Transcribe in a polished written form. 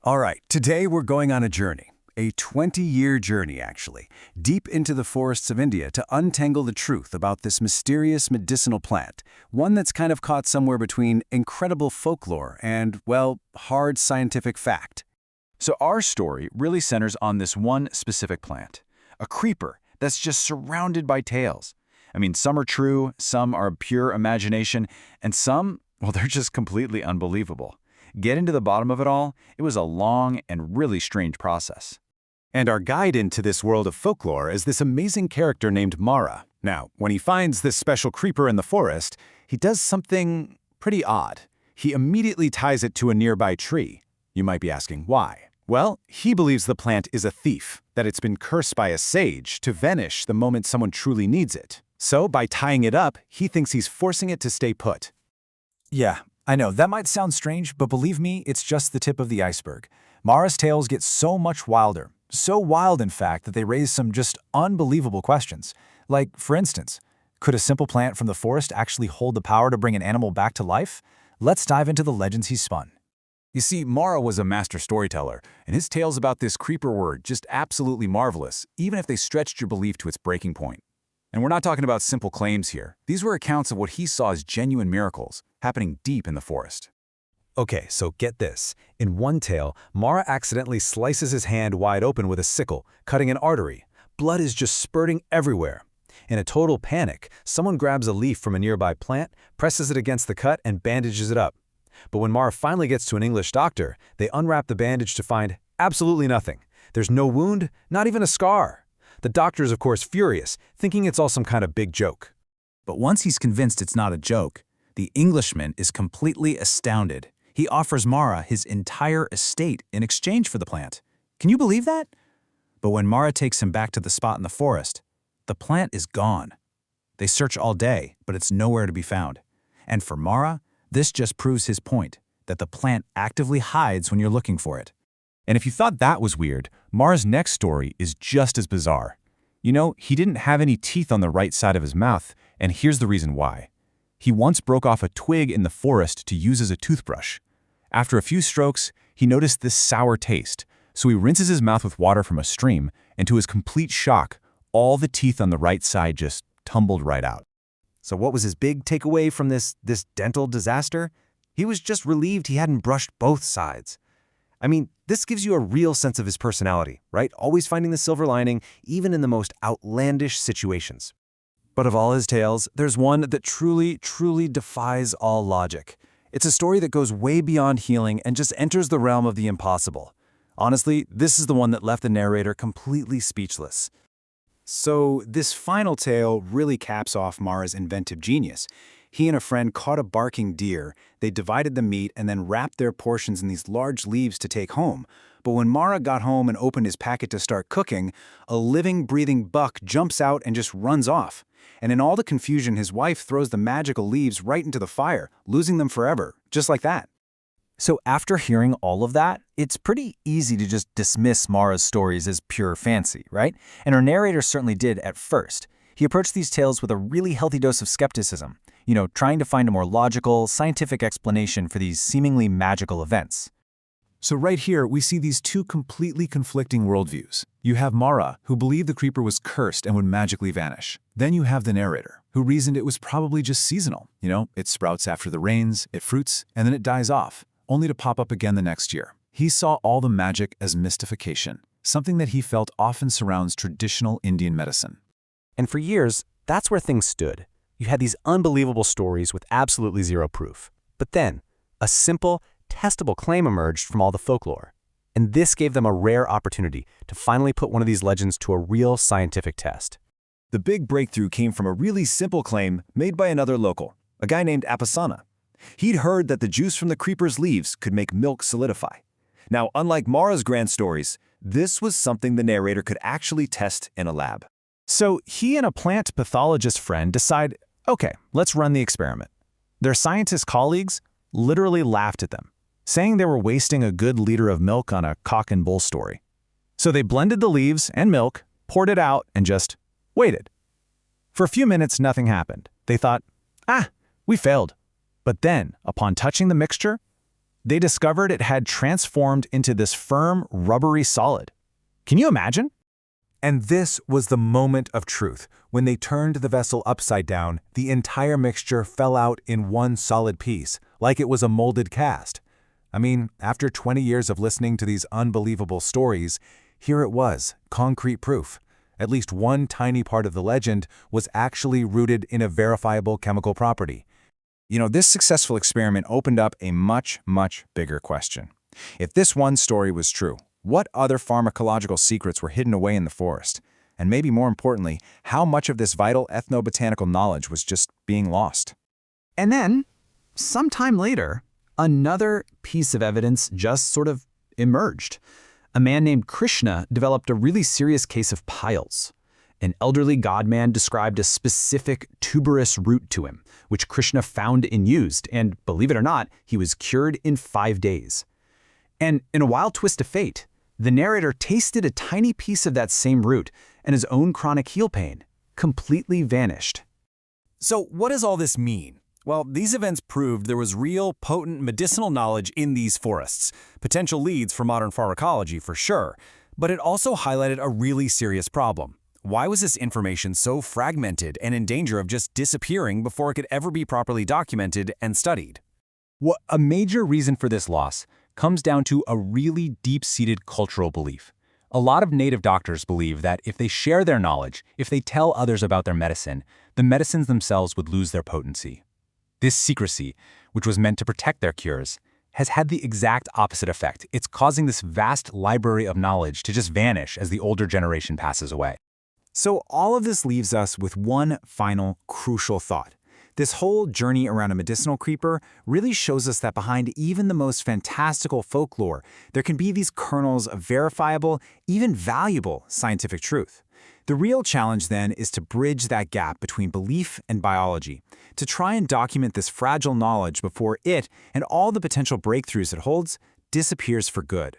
All right, today we're going on a journey. A 20-year journey, actually, deep into the forests of India to untangle the truth about this mysterious medicinal plant, one that's kind of caught somewhere between incredible folklore and, well, hard scientific fact. So our story really centers on this one specific plant, a creeper that's just surrounded by tales. I mean, some are true, some are pure imagination, and some, well, they're just completely unbelievable. Getting to the bottom of it all, it was a long and really strange process. And our guide into this world of folklore is this amazing character named Mara. Now, when he finds this special creeper in the forest, he does something pretty odd. He immediately ties it to a nearby tree. You might be asking why. Well, he believes the plant is a thief, that it's been cursed by a sage to vanish the moment someone truly needs it. So, by tying it up, he thinks he's forcing it to stay put. Yeah, I know, that might sound strange, but believe me, it's just the tip of the iceberg. Mara's tales get so much wilder. So wild, in fact, that they raise some just unbelievable questions. Like, for instance, could a simple plant from the forest actually hold the power to bring an animal back to life? Let's dive into the legends he's spun. You see, Mara was a master storyteller, and his tales about this creeper were just absolutely marvelous, even if they stretched your belief to its breaking point. And we're not talking about simple claims here. These were accounts of what he saw as genuine miracles happening deep in the forest. Okay, so get this. In one tale, Mara accidentally slices his hand wide open with a sickle, cutting an artery. Blood is just spurting everywhere. In a total panic, someone grabs a leaf from a nearby plant, presses it against the cut, and bandages it up. But when Mara finally gets to an English doctor, they unwrap the bandage to find absolutely nothing. There's no wound, not even a scar. The doctor is, of course, furious, thinking it's all some kind of big joke. But once he's convinced it's not a joke, the Englishman is completely astounded. He offers Mara his entire estate in exchange for the plant. Can you believe that? But when Mara takes him back to the spot in the forest, the plant is gone. They search all day, but it's nowhere to be found. And for Mara, this just proves his point, that the plant actively hides when you're looking for it. And if you thought that was weird, Mara's next story is just as bizarre. You know, he didn't have any teeth on the right side of his mouth, and here's the reason why. He once broke off a twig in the forest to use as a toothbrush. After a few strokes, he noticed this sour taste, so he rinses his mouth with water from a stream, and to his complete shock, all the teeth on the right side just tumbled right out. So what was his big takeaway from this dental disaster? He was just relieved he hadn't brushed both sides. I mean, this gives you a real sense of his personality, right? Always finding the silver lining, even in the most outlandish situations. But of all his tales, there's one that truly defies all logic. It's a story that goes way beyond healing and just enters the realm of the impossible. Honestly, this is the one that left the narrator completely speechless. So this final tale really caps off Mara's inventive genius. He and a friend caught a barking deer, they divided the meat and then wrapped their portions in these large leaves to take home. But when Mara got home and opened his packet to start cooking, a living, breathing buck jumps out and just runs off. And in all the confusion, his wife throws the magical leaves right into the fire, losing them forever, just like that. So after hearing all of that, it's pretty easy to just dismiss Mara's stories as pure fancy, right? And her narrator certainly did at first. He approached these tales with a really healthy dose of skepticism, trying to find a more logical, scientific explanation for these seemingly magical events. So right here, we see these two completely conflicting worldviews. You have Mara, who believed the creeper was cursed and would magically vanish. Then you have the narrator, who reasoned it was probably just seasonal. It sprouts after the rains, it fruits, and then it dies off, only to pop up again the next year. He saw all the magic as mystification, something that he felt often surrounds traditional Indian medicine. And for years, that's where things stood. You had these unbelievable stories with absolutely zero proof. But then, a simple, testable claim emerged from all the folklore. And this gave them a rare opportunity to finally put one of these legends to a real scientific test. The big breakthrough came from a really simple claim made by another local, a guy named Apasana. He'd heard that the juice from the creeper's leaves could make milk solidify. Now, unlike Mara's grand stories, this was something the narrator could actually test in a lab. So he and a plant pathologist friend decide, okay, let's run the experiment. Their scientist colleagues literally laughed at them, saying they were wasting a good liter of milk on a cock and bull story. So they blended the leaves and milk, poured it out, and just waited. For a few minutes, nothing happened. They thought, we failed. But then, upon touching the mixture, They discovered it had transformed into this firm, rubbery solid. Can you imagine? And this was the moment of truth. When they turned the vessel upside down, the entire mixture fell out in one solid piece, like it was a molded cast. I mean, after 20 years of listening to these unbelievable stories, here it was, concrete proof. At least one tiny part of the legend was actually rooted in a verifiable chemical property. You know, this successful experiment opened up a much, much bigger question. If this one story was true, what other pharmacological secrets were hidden away in the forest? And maybe more importantly, how much of this vital ethnobotanical knowledge was just being lost? And then, sometime later, another piece of evidence just sort of emerged. A man named Krishna developed a really serious case of piles. An elderly godman described a specific tuberous root to him, which Krishna found and used, and believe it or not, he was cured in 5 days. And in a wild twist of fate, the narrator tasted a tiny piece of that same root, and his own chronic heel pain completely vanished. So what does all this mean? Well, these events proved there was real, potent medicinal knowledge in these forests, potential leads for modern pharmacology for sure, but it also highlighted a really serious problem. Why was this information so fragmented and in danger of just disappearing before it could ever be properly documented and studied? Well, a major reason for this loss comes down to a really deep-seated cultural belief. A lot of native doctors believe that if they share their knowledge, if they tell others about their medicine, the medicines themselves would lose their potency. This secrecy, which was meant to protect their cures, has had the exact opposite effect. It's causing this vast library of knowledge to just vanish as the older generation passes away. So all of this leaves us with one final crucial thought. This whole journey around a medicinal creeper really shows us that behind even the most fantastical folklore, there can be these kernels of verifiable, even valuable scientific truth. The real challenge then is to bridge that gap between belief and biology, to try and document this fragile knowledge before it and all the potential breakthroughs it holds disappears for good.